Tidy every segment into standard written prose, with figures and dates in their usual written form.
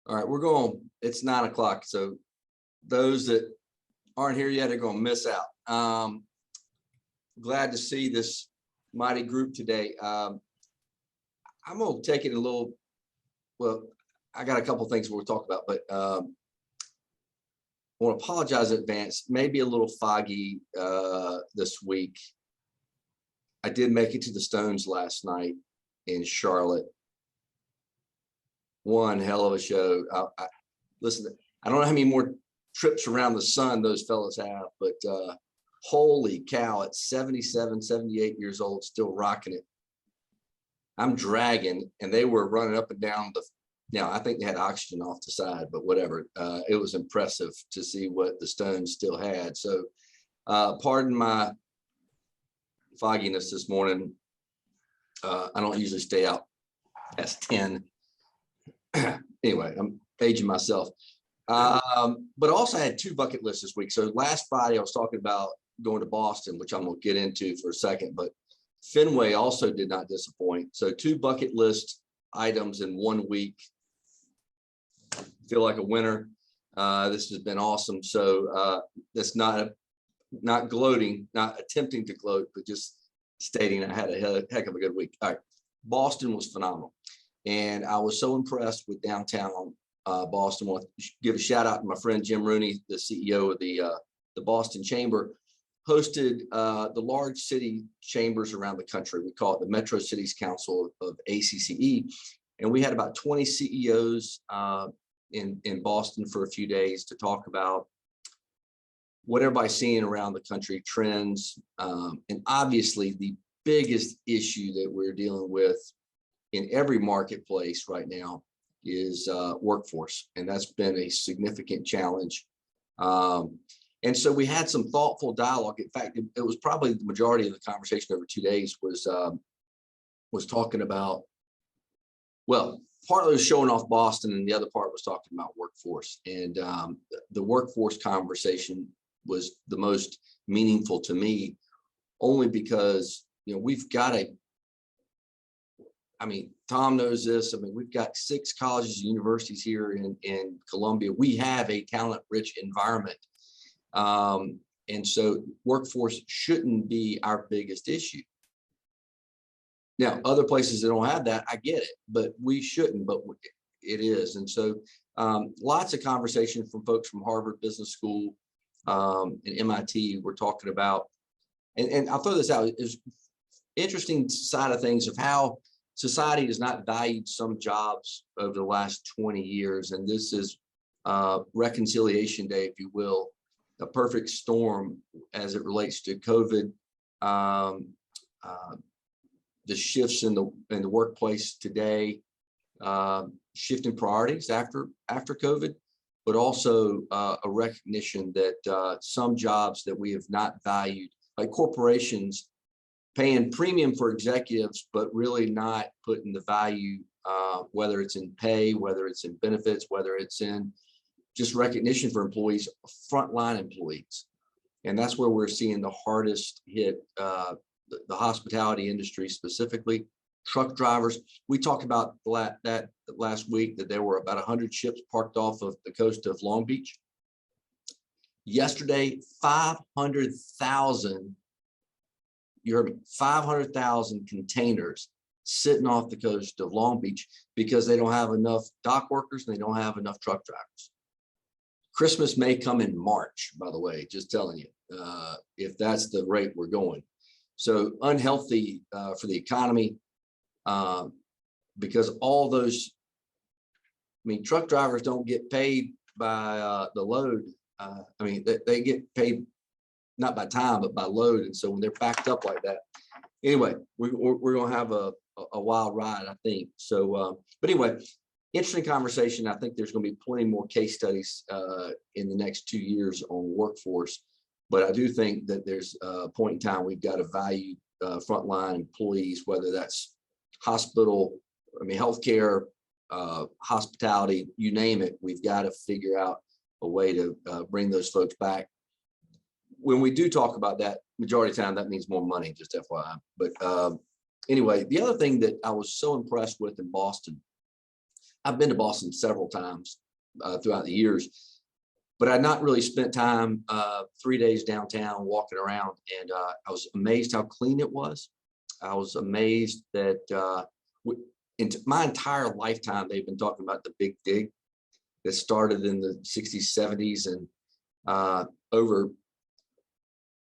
All right, we're going, it's 9 o'clock. So those that aren't here yet are going to miss out. Glad to see this mighty group today. I'm going to take it a little, well, I got a couple things we'll talk about, but I want to apologize in advance. Maybe a little foggy this week. I did make it to the Stones last night in Charlotte. One hell of a show. Listen, I don't know how many more trips around the sun those fellas have, but holy cow, at 77, 78 years old, still rocking it. I'm dragging, and they were running up and down the, now I think they had oxygen off the side, but whatever. It was impressive to see what the Stones still had. So pardon my fogginess this morning. I don't usually stay out past 10. Anyway, I'm aging myself. But also I had two bucket lists this week. So last Friday I was talking about going to Boston, which I'm going to get into for a second, but Fenway also did not disappoint. So two bucket list items in 1 week. Feel like a winner. This has been awesome. So that's not gloating, not attempting to gloat, but just stating I had a heck of a good week. All right, Boston was phenomenal. And I was so impressed with downtown Boston. I want to give a shout out to my friend Jim Rooney, the CEO of the Boston Chamber, hosted the large city chambers around the country. We call it the Metro Cities Council of ACCE. And we had about 20 CEOs in Boston for a few days to talk about what everybody's seeing around the country, trends. And obviously the biggest issue that we're dealing with in every marketplace right now is workforce. And that's been a significant challenge. And so we had some thoughtful dialogue. In fact, it was probably the majority of the conversation over 2 days was talking about, well, part of it was showing off Boston and the other part was talking about workforce. And the workforce conversation was the most meaningful to me, only because, you know, we've got I mean, Tom knows this. I mean, we've got 6 colleges and universities here in Columbia. We have a talent-rich environment. And so workforce shouldn't be our biggest issue. Now, other places that don't have that, I get it, but we shouldn't, but it is. And so lots of conversation from folks from Harvard Business School and MIT. We're talking about, and I'll throw this out, is interesting side of things of how society has not valued some jobs over the last 20 years. And this is Reconciliation Day, if you will, a perfect storm as it relates to COVID, the shifts in the workplace today, shifting priorities after COVID, but also a recognition that some jobs that we have not valued, like corporations paying premium for executives, but really not putting the value, whether it's in pay, whether it's in benefits, whether it's in just recognition for employees, frontline employees. And that's where we're seeing the hardest hit, the hospitality industry specifically, truck drivers. We talked about that last week, that there were about 100 ships parked off of the coast of Long Beach. Yesterday, 500,000, you heard me, 500,000 containers sitting off the coast of Long Beach because they don't have enough dock workers and they don't have enough truck drivers. Christmas may come in March, by the way, just telling you, if that's the rate we're going. So unhealthy for the economy, because all those, I mean, truck drivers don't get paid by the load. I mean, they get paid not by time, but by load. And so when they're backed up like that, anyway, we're going to have a wild ride, I think. So, but anyway, interesting conversation. I think there's going to be plenty more case studies in the next 2 years on workforce. But I do think that there's a point in time we've got to value frontline employees, whether that's hospital, I mean, healthcare, hospitality, you name it. We've got to figure out a way to bring those folks back. When we do talk about that, majority of the time, that means more money, just FYI. But anyway, the other thing that I was so impressed with in Boston, I've been to Boston several times throughout the years, but I'd not really spent time 3 days downtown walking around, and I was amazed how clean it was. I was amazed that in my entire lifetime, they've been talking about the Big Dig that started in the 60s, 70s, and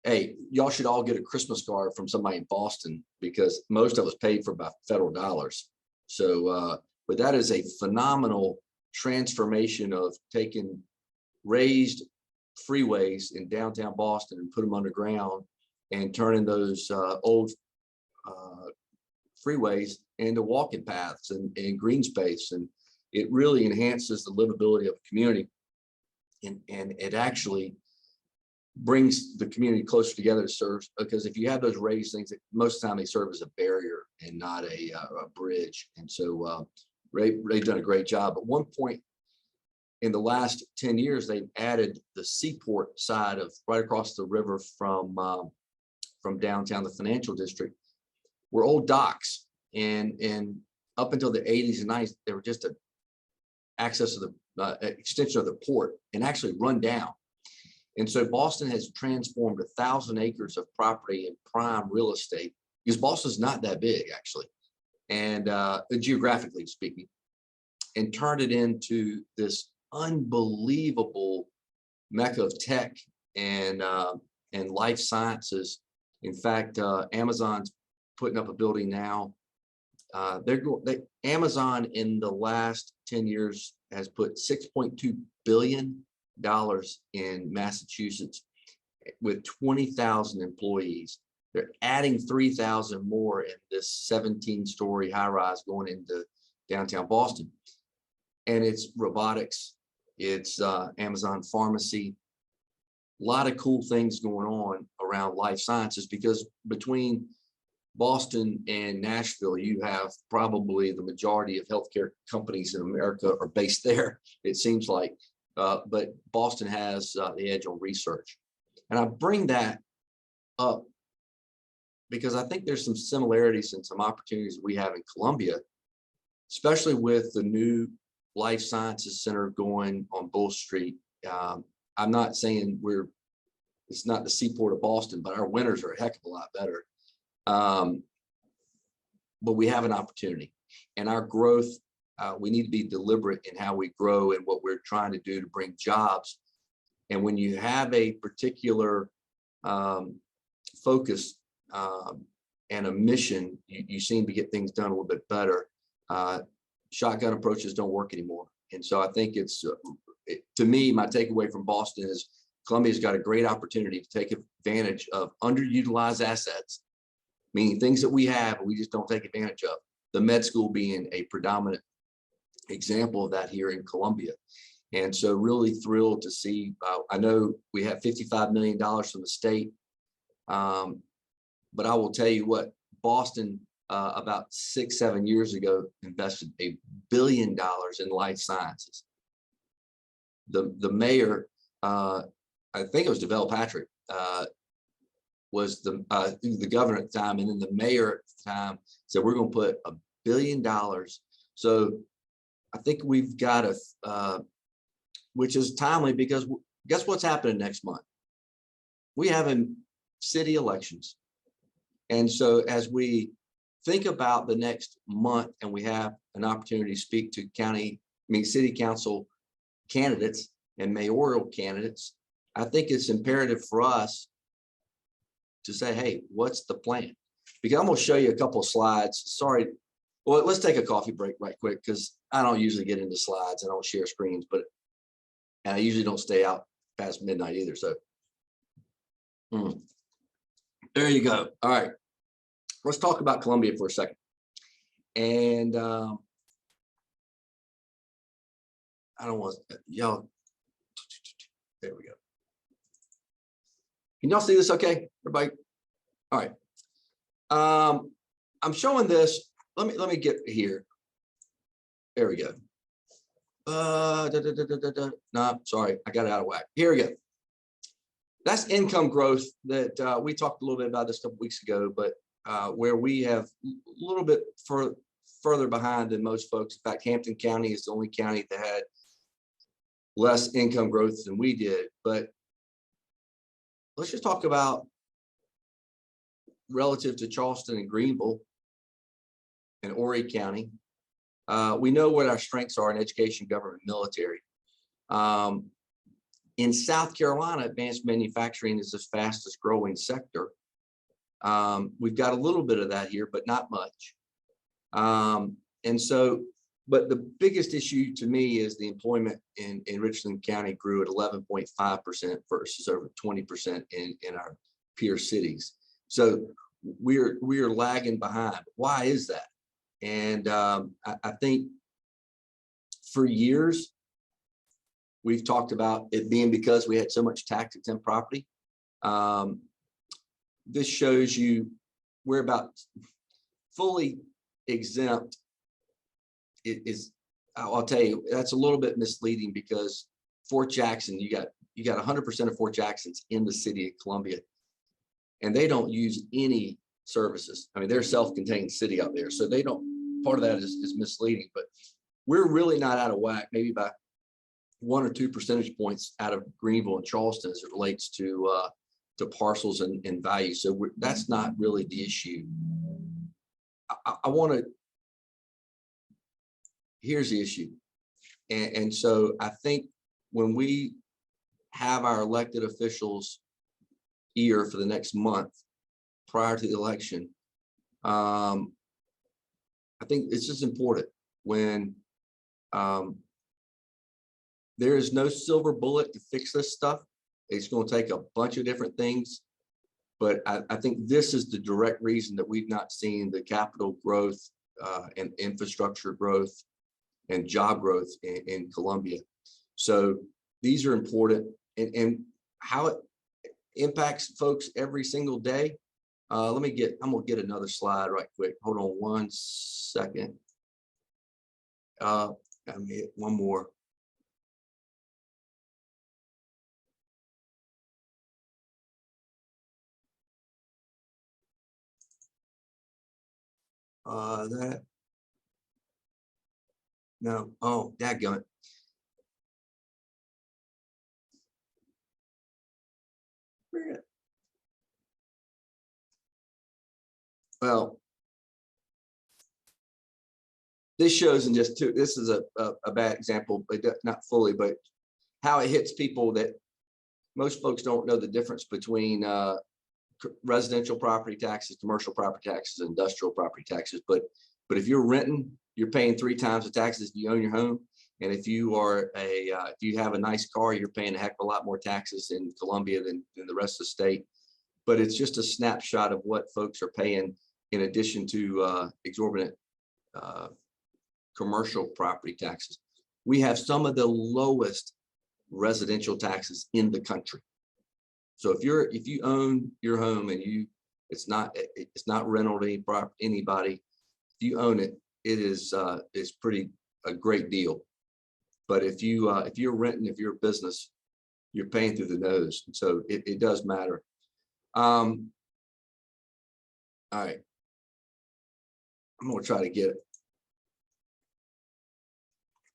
hey, y'all should all get a Christmas card from somebody in Boston, because most of us paid for by federal dollars. So, but that is a phenomenal transformation of taking raised freeways in downtown Boston and put them underground and turning those old freeways into walking paths and green space. And it really enhances the livability of a community. And it actually brings the community closer together to serve, because if you have those raised things, most of the time they serve as a barrier and not a bridge. And so they've done a great job. At one point in the last 10 years, they've added the seaport side of right across the river from downtown, the financial district, were old docks. And up until the 80s and 90s, they were just an access to the extension of the port and actually run down. And so Boston has transformed 1,000 acres of property in prime real estate, because Boston's not that big actually, and geographically speaking, and turned it into this unbelievable mecca of tech and life sciences. In fact, Amazon's putting up a building now. Amazon in the last 10 years has put $6.2 billion in Massachusetts with 20,000 employees. They're adding 3,000 more in this 17-story high-rise going into downtown Boston. And it's robotics, it's Amazon Pharmacy, a lot of cool things going on around life sciences, because between Boston and Nashville, you have probably the majority of healthcare companies in America are based there, it seems like. But Boston has the edge on research. And I bring that up because I think there's some similarities and some opportunities we have in Columbia, especially with the new Life Sciences Center going on Bull Street. I'm not saying it's not the seaport of Boston, but our winters are a heck of a lot better. But we have an opportunity, and our growth, we need to be deliberate in how we grow and what we're trying to do to bring jobs. And when you have a particular focus and a mission, you seem to get things done a little bit better. Shotgun approaches don't work anymore. And so I think to me, my takeaway from Boston is Columbia's got a great opportunity to take advantage of underutilized assets, meaning things that we have and we just don't take advantage of. The med school being a predominant example of that here in Columbia. And so really thrilled to see, I know we have $55 million from the state, but I will tell you what, Boston about 6-7 years ago invested $1 billion in life sciences. The mayor, I think it was DeVell Patrick, was the governor at the time, and then the mayor at the time said, we're going to put $1 billion. So I think we've got which is timely, because guess what's happening next month? We have city elections. And so as we think about the next month and we have an opportunity to speak to city council candidates and mayoral candidates, I think it's imperative for us to say, hey, what's the plan? Because I'm going to show you a couple of slides. Sorry. Well, let's take a coffee break right quick, because I don't usually get into slides. I don't share screens, and I usually don't stay out past midnight either. So there you go. All right. Let's talk about Columbia for a second. And I don't want y'all. There we go. Can y'all see this okay, everybody? All right. I'm showing this. Let me get here. There we go. No, sorry, I got it out of whack. Here we go. That's income growth that we talked a little bit about this a couple weeks ago, but where we have a little bit further behind than most folks. In fact, Hampton County is the only county that had less income growth than we did. But let's just talk about relative to Charleston and Greenville and Horry County. We know what our strengths are in education, government, military. In South Carolina, advanced manufacturing is the fastest growing sector. We've got a little bit of that here, but not much. And so, but the biggest issue to me is the employment in Richland County grew at 11.5% versus over 20% in our peer cities. So we're lagging behind. Why is that? And I think for years, we've talked about it being because we had so much tax exempt property. This shows you we're about fully exempt. It is, I'll tell you, that's a little bit misleading because Fort Jackson, you got 100% of Fort Jackson's in the city of Columbia, and they don't use any services. I mean, they're a self-contained city out there, so they don't. Part of that is misleading, but we're really not out of whack. Maybe by 1 or 2 percentage points out of Greenville and Charleston as it relates to parcels and value. So that's not really the issue. I want to. Here's the issue, and so I think when we have our elected officials here for the next month prior to the election, I think it's just important when there is no silver bullet to fix this stuff. It's going to take a bunch of different things, but I think this is the direct reason that we've not seen the capital growth and infrastructure growth and job growth in Columbia. So these are important, and how it impacts folks every single day. I'm gonna get another slide right quick. Hold on 1 second. Let me hit one more. That. No, oh, dadgummit. Well, this shows in just two, this is a bad example, but not fully, but how it hits people that most folks don't know the difference between residential property taxes, commercial property taxes, industrial property taxes. But if you're renting, you're paying 3 times the taxes if you own your home. And if you are if you have a nice car, you're paying a heck of a lot more taxes in Columbia than the rest of the state. But it's just a snapshot of what folks are paying in addition to exorbitant commercial property taxes. We have some of the lowest residential taxes in the country. So if you own your home and it's not rental to anybody, if you own it, it is pretty a great deal. But if you're renting, if you're a business, you're paying through the nose. So it does matter. All right, I'm gonna try to get it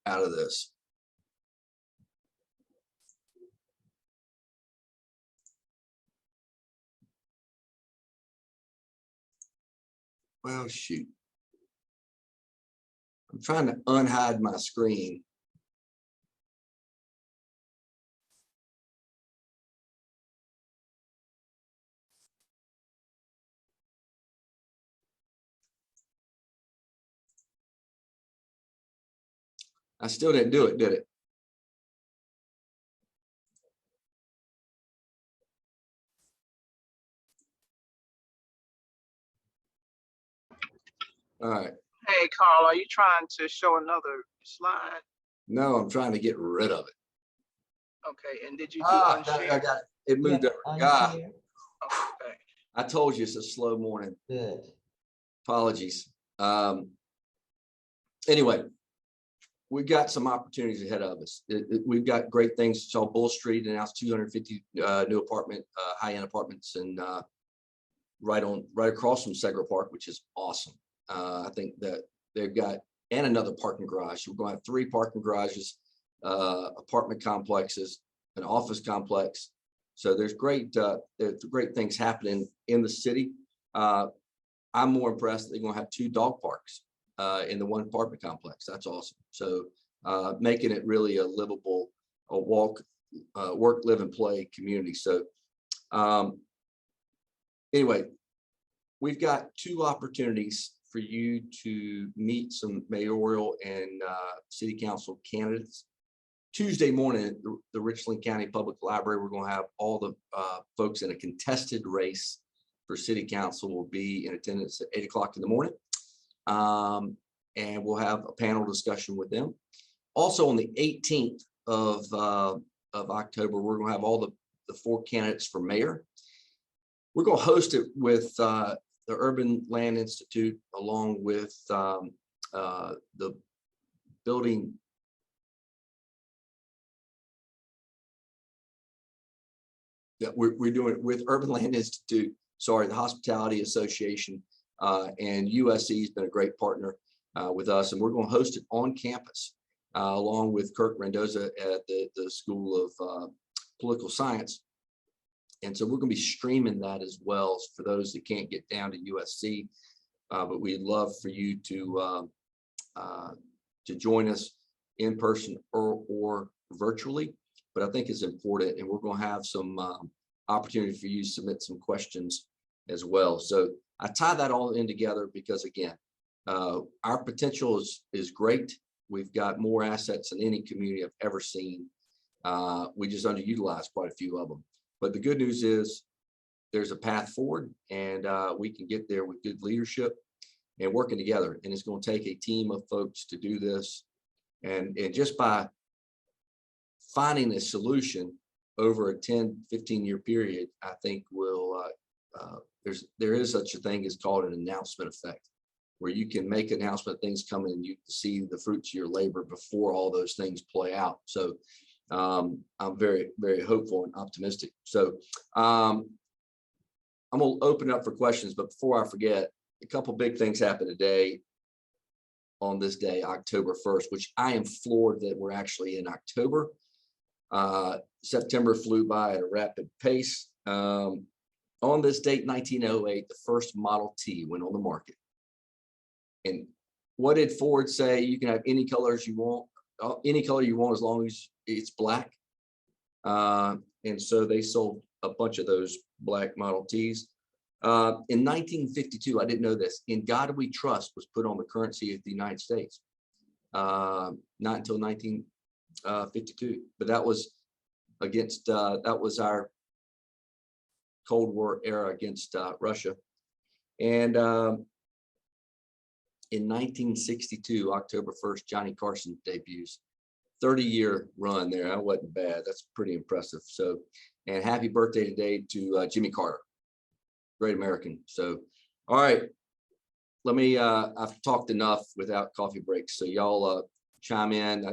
out of this. Well, shoot. I'm trying to unhide my screen. I still didn't do it, did it? All right. Hey, Carl, are you trying to show another slide? No, I'm trying to get rid of it. Okay, and did you do unshare? I got it. It moved over. Unshare. Okay. I told you it's a slow morning. Good. Apologies. Anyway, we've got some opportunities ahead of us. We've got great things. So Bull Street announced 250 new high-end apartments, and right across from Segra Park, which is awesome. I think that they've got, and another parking garage. We're going to have 3 parking garages, apartment complexes, an office complex. So there's great things happening in the city. I'm more impressed that they're going to have 2 dog parks in the one apartment complex. That's awesome. So making it really a livable, work, live, and play community. So anyway, we've got 2 opportunities for you to meet some mayoral and city council candidates. Tuesday morning at the Richland County Public Library, we're going to have all the folks in a contested race for city council will be in attendance at 8 o'clock in the morning. And we'll have a panel discussion with them. Also on the 18th of October, we're going to have all the 4 candidates for mayor. We're going to host it with the Urban Land Institute, along with the building. Yeah, we're doing it with Urban Land Institute, the Hospitality Association, and USC has been a great partner with us, and we're going to host it on campus along with Kirk Mendoza at the School of Political Science. And so we're going to be streaming that as well for those that can't get down to USC, but we'd love for you to join us in person or virtually. But I think it's important, and we're going to have some opportunity for you to submit some questions as well. So I tie that all in together because, again, our potential is great. We've got more assets than any community I've ever seen. We just underutilize quite a few of them. But the good news is there's a path forward, and we can get there with good leadership and working together. And it's going to take a team of folks to do this. And just by finding a solution over a 10, 15-year period, I think there is such a thing as called an announcement effect, where you can make an announcement, things coming, and you can see the fruits of your labor before all those things play out. So I'm very, very hopeful and optimistic. So I'm going to open up for questions, but before I forget, a couple big things happened today on this day, October 1st, which I am floored that we're actually in October. September flew by at a rapid pace. On this date, 1908, the first Model T went on the market. And what did Ford say? You can have any colors you want, any color you want, as long as it's black. And so they sold a bunch of those black Model Ts. In 1952, I didn't know this, In God We Trust was put on the currency of the United States. Not until 1952, but that was against, that was our Cold War era against Russia. And in 1962, October 1st, Johnny Carson debuts. 30-year run there. That wasn't bad. That's pretty impressive. So, and happy birthday today to Jimmy Carter, great American. So, all right, let me, I've talked enough without coffee breaks. So y'all chime in.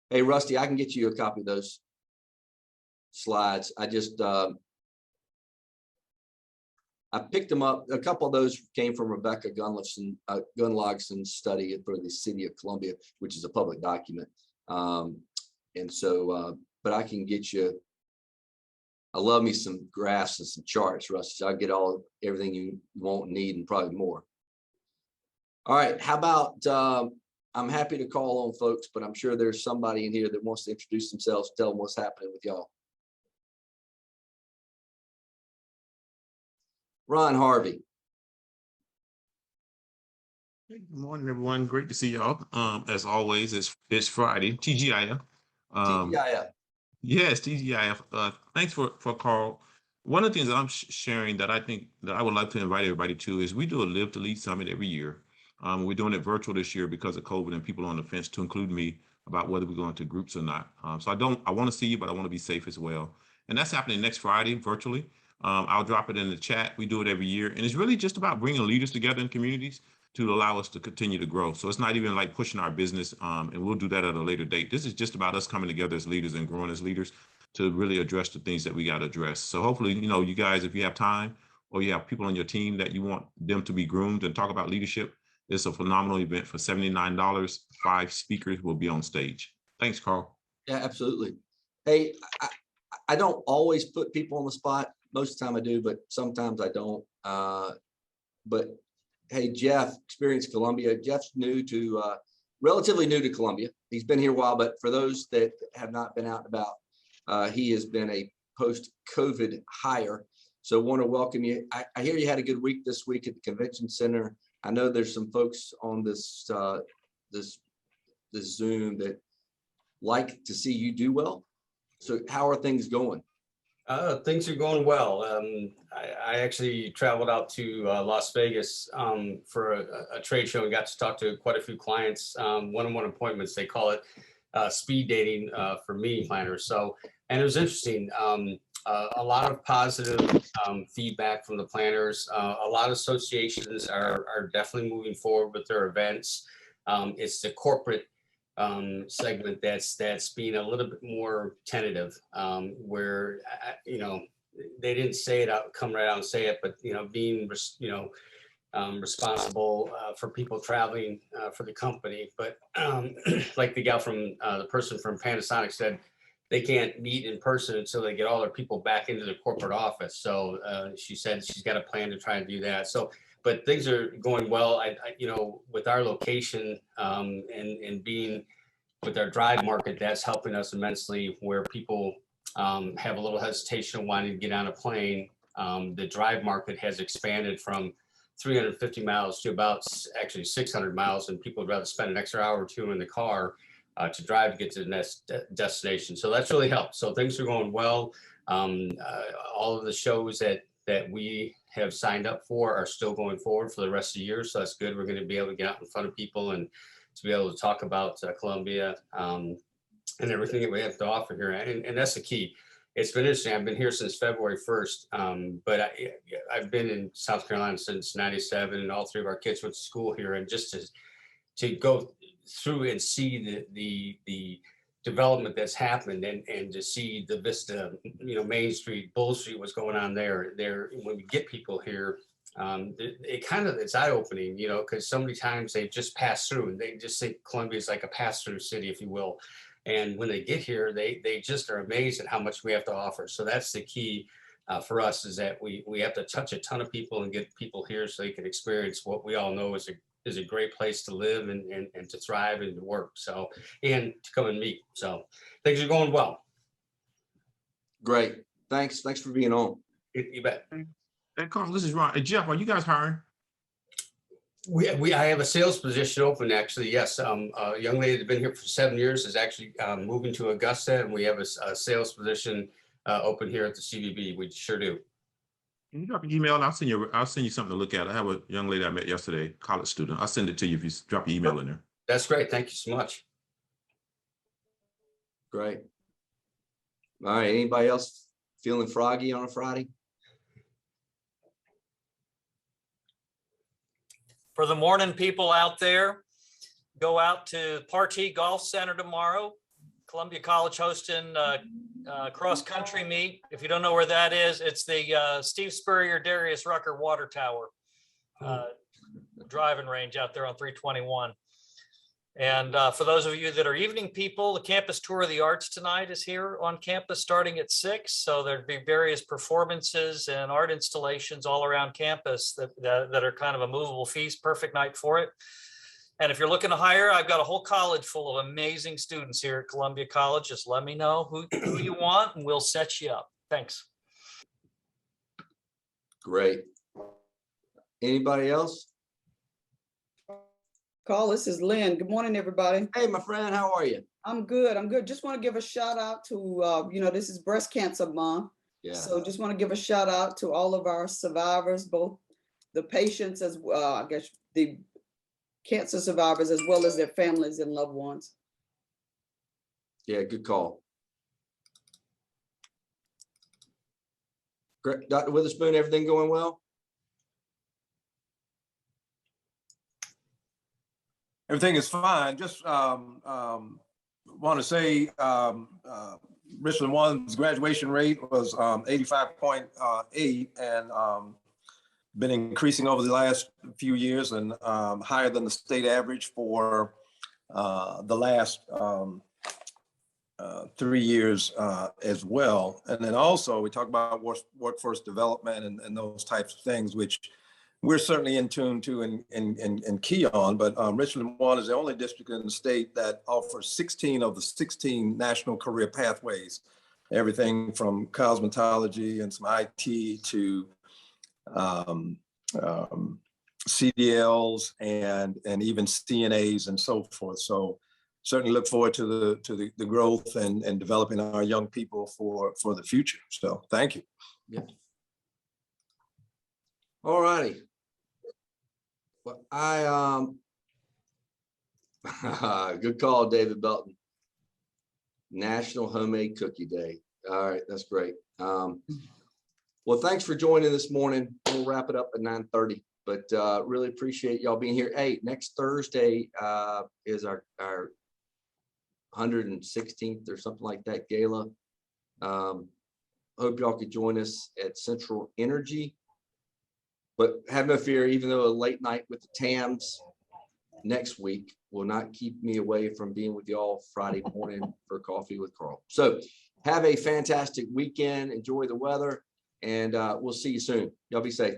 Hey, Rusty, I can get you a copy of those slides. I just, I picked them up. A couple of those came from Rebecca Gunlogson's study for the City of Columbia, which is a public document. And so, but I can get you, I love me some graphs and some charts, Rusty. So I'll get everything you want and need and probably more. All right, how about, I'm happy to call on folks, but I'm sure there's somebody in here that wants to introduce themselves, tell them what's happening with y'all. Ron Harvey. Hey, good morning, everyone. Great to see y'all. As always, it's Friday. TGIF. TGIF. Yes, TGIF. Thanks for Carl. One of the things that I'm sharing that I think that I would like to invite everybody to is we do a Live to Lead Summit every year. We're doing it virtual this year because of COVID and people on the fence, to include me, about whether we're going to groups or not. So I want to see you, but I want to be safe as well. And that's happening next Friday virtually. I'll drop it in the chat. We do it every year. And it's really just about bringing leaders together in communities to allow us to continue to grow. So it's not even like pushing our business, and we'll do that at a later date. This is just about us coming together as leaders and growing as leaders to really address the things that we got to address. So hopefully, you guys, if you have time or you have people on your team that you want them to be groomed and talk about leadership, It's a phenomenal event for $79. 5 speakers will be on stage. Thanks, Carl. Yeah, absolutely. Hey, I don't always put people on the spot. Most of the time I do, but sometimes I don't. But hey, Jeff, Experience Columbia. Jeff's relatively new to Columbia. He's been here a while, but for those that have not been out and about, he has been a post-COVID hire. So want to welcome you. I hear you had a good week this week at the convention center. I know there's some folks on this Zoom that like to see you do well. So how are things going? Things are going well. I actually traveled out to Las Vegas for a trade show and got to talk to quite a few clients, one-on-one appointments. They call it speed dating for meeting planners. So, and it was interesting. A lot of positive feedback from the planners. A lot of associations are definitely moving forward with their events. It's the corporate segment that's being a little bit more tentative, where they didn't say it out, come right out and say it, but being responsible for people traveling for the company. But like the person from Panasonic said, they can't meet in person until they get all their people back into the corporate office. So she said she's got a plan to try and do that. So, but things are going well. I with our location and being with our drive market, that's helping us immensely, where people have a little hesitation of wanting to get on a plane. The drive market has expanded from 350 miles to about actually 600 miles, and people would rather spend an extra hour or two in the car to drive to get to the next destination. So that's really helped. So things are going well. All of the shows that we have signed up for are still going forward for the rest of the year. So that's good. We're going to be able to get out in front of people and to be able to talk about Columbia and everything that we have to offer here. And that's the key. It's been interesting. I've been here since February 1st, but I've been in South Carolina since '97, and all 3 of our kids went to school here. And just to go through and see the development that's happened, and to see the Vista, Main Street, Bull Street, what's going on there. When we get people here, it's eye-opening, because so many times they just pass through and they just think Columbia is like a pass-through city, if you will. And when they get here, they just are amazed at how much we have to offer. So that's the key for us, is that we have to touch a ton of people and get people here so they can experience what we all know is a great place to live and to thrive and to work. So, and to come and meet. So things are going well. Great. Thanks for being on. You bet. Hey, Carl, this is Ron. Hey, Jeff, are you guys hiring? I have a sales position open, actually. Yes. A young lady that's been here for 7 years is actually moving to Augusta, and we have a sales position open here at the CVB. We sure do. Can you drop an email? I'll send you something to look at. I have a young lady I met yesterday, college student. I'll send it to you if you drop your email in there. That's great. Thank you so much. Great. All right. Anybody else feeling froggy on a Friday? For the morning people out there, go out to Partee Golf Center tomorrow. Columbia College hosting cross country meet. If you don't know where that is, it's the Steve Spurrier, Darius Rucker water tower driving range out there on 321. And for those of you that are evening people, the campus tour of the arts tonight is here on campus starting at 6. So there'd be various performances and art installations all around campus that are kind of a movable feast. Perfect night for it. And if you're looking to hire, I've got a whole college full of amazing students here at Columbia College. Just let me know who you want and we'll set you up. Thanks. Great. Anybody else? Carl, this is Lynn. Good morning, everybody. Hey, my friend, how are you? I'm good. Just want to give a shout out to, this is Breast Cancer Month. Yeah. So just want to give a shout out to all of our survivors, both the patients as well, I guess the cancer survivors, as well as their families and loved ones. Yeah, good call. Great. Dr. Witherspoon, everything going well? Everything is fine. Just want to say Richland One's graduation rate was 85.8, and been increasing over the last few years and higher than the state average for the last 3 years as well. And then also we talk about workforce development and those types of things, which we're certainly in tune to and key on. But Richland 1 is the only district in the state that offers 16 of the 16 national career pathways, everything from cosmetology and some IT to CDLs and even CNAs and so forth. So certainly look forward to the growth and developing our young people for the future. So thank you. Yeah. All righty. Well, good call, David Belton. National Homemade Cookie Day. All right, that's great. Well, thanks for joining this morning. We'll wrap it up at 9:30, but really appreciate y'all being here. Hey, next Thursday is our 116th or something like that gala. Hope y'all could join us at Central Energy. But have no fear, even though a late night with the TAMs next week will not keep me away from being with y'all Friday morning for coffee with Carl. So have a fantastic weekend. Enjoy the weather, and we'll see you soon. Y'all be safe.